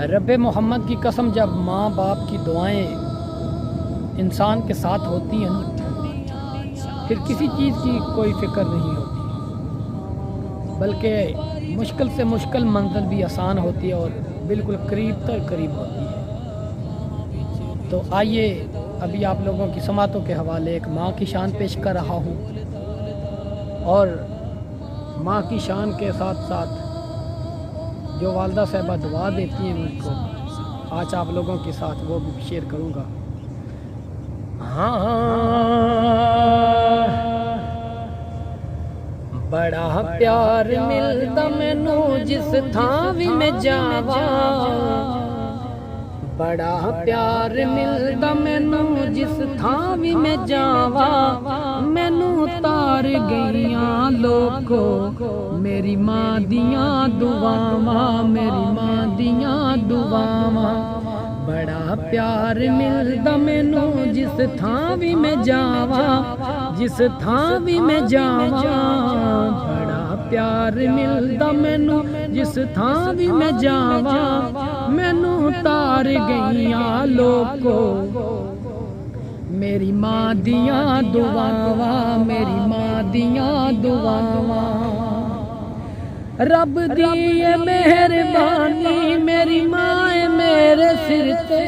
रब्बे मोहम्मद की कसम, जब माँ बाप की दुआएं इंसान के साथ होती हैं ना, फिर किसी चीज़ की कोई फिक्र नहीं होती, बल्कि मुश्किल से मुश्किल मंजिल भी आसान होती है और बिल्कुल करीब तर करीब होती है। तो आइए अभी आप लोगों की समातों के हवाले एक माँ की शान पेश कर रहा हूँ, और माँ की शान के साथ साथ जो वालदा साहिबा दुआ देती हैं मुझको, आज आप लोगों के साथ वो भी शेयर करूँगा। हाँ, बड़ा प्यार मिलता मैनू जिस थां भी मैं जावा, बड़ा प्यार मिलता मैनू जिस थां भी मैं जावा, मैनू तार गईयां लोको मेरी माँ दियां दुआवां, मेरी माँ दियां दुआवां। बड़ा प्यार मिलता मैनू जिस थां भी मैं जावा, जिस थां भी मैं जावा, बड़ा प्यार मिलता मैनू जिस थां भी मैं जावा, मैनू तार गईयां लोको मेरी माँ दियां दुआवां, मेरी माँ दियां दुआवां। रब दी ये मेहरबानी मेरी माँ है मेरे सिर ते,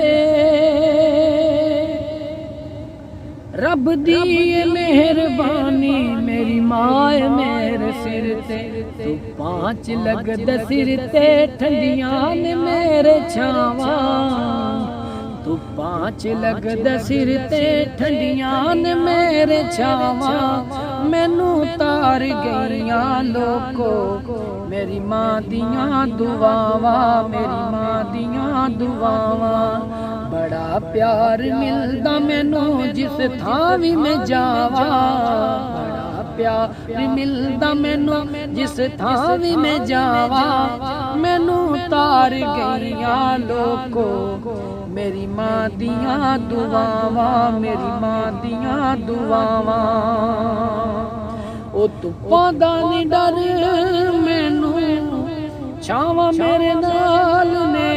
रब दी ये मेहरबानी मेरी माँ है मेरे सिर ते। तू पांच लगद सिर ते ठंडियां ने मेरे छावा, तू पांच लगद सिर ते ठंडियां ने मेरे छावा, मैनू तार गईयां लोको मेरी माँ दियां दुआवां, मेरी माँ दियां दुआवां। बड़ा प्यार मिलदा मैनू जिस थां भी मैं जावा, बड़ा प्यार मिलदा मैनू जिस थां भी मैं जावा, मैनू तार गईयां लोको मेरी माँ दियां दुआवां, मेरी माँ दियां दुआवां। ओ धुप्पां दा नी डर मैनू छावां मेरे नाल ने,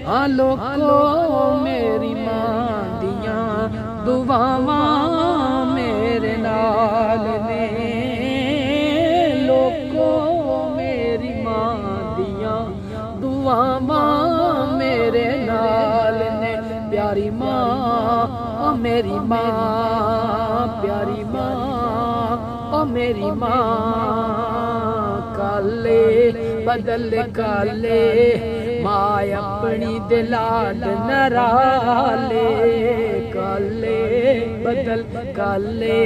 आ लोको मेरी माँ दियां दुआवां मेरे नाल ने, लोको मेरी माँ दियां दुआवां मेरे नाल ने। प्यारी माँ ओ मेरी माँ, प्यारी माँ ओ मेरी माँ, काले बदल काले माँ अपनी दिलाड नराले, काले बदल काले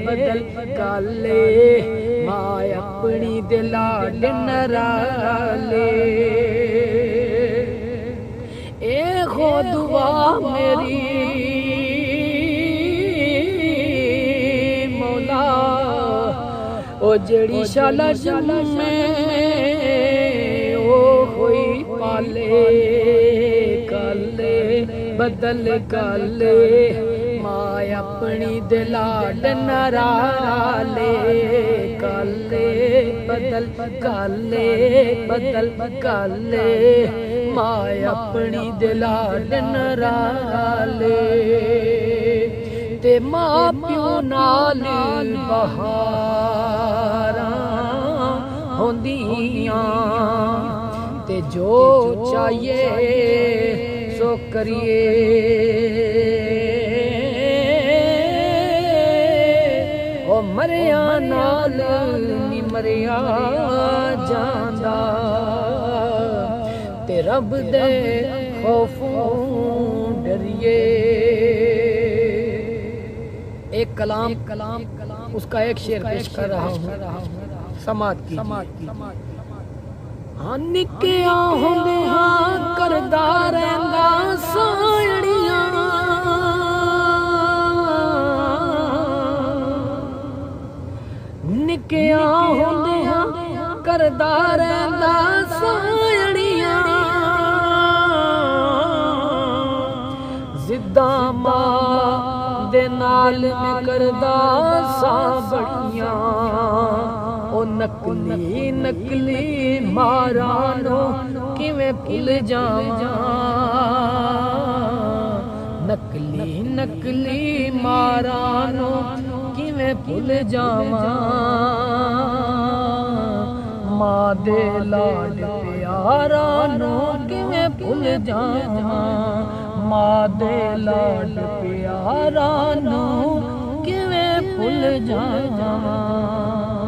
बदल काले माँ अपनी दिलाड नराले। ए खो दुआ मेरी मौला, ओ जड़ी शाला में ओ होई पाले, काले बदल काले माँ अपनी दिलाड नराले, काले बदल काले बदल काले माँ अपनी दिलाड नराले। ते माँ प्यो नाल बहारां होंदियां, ते जो चाहिए सो करिए, ओ मरिया नाल नी मरिया जांदा, ते रब दे खौफों डरिए। एक कलाम उसका एक शेर पेश कर रहा हूँ, समात की। हाँ निक्किया होंदे हाँ करदा रहिंदा सोहणियां, निक्किया होंदे हाँ करदा रहिंदा सोहणियां, जिद्दां मां दे नाल में करदा सा बड़ियां, ओ नकली नकली मारानो किवें भुल जावां नकली नकली मारां नू किवें भुल जावां मां दे लाड प्यारां नू किवें भुल जावां मां दे लाड प्यारां नू किवें भुल जावां।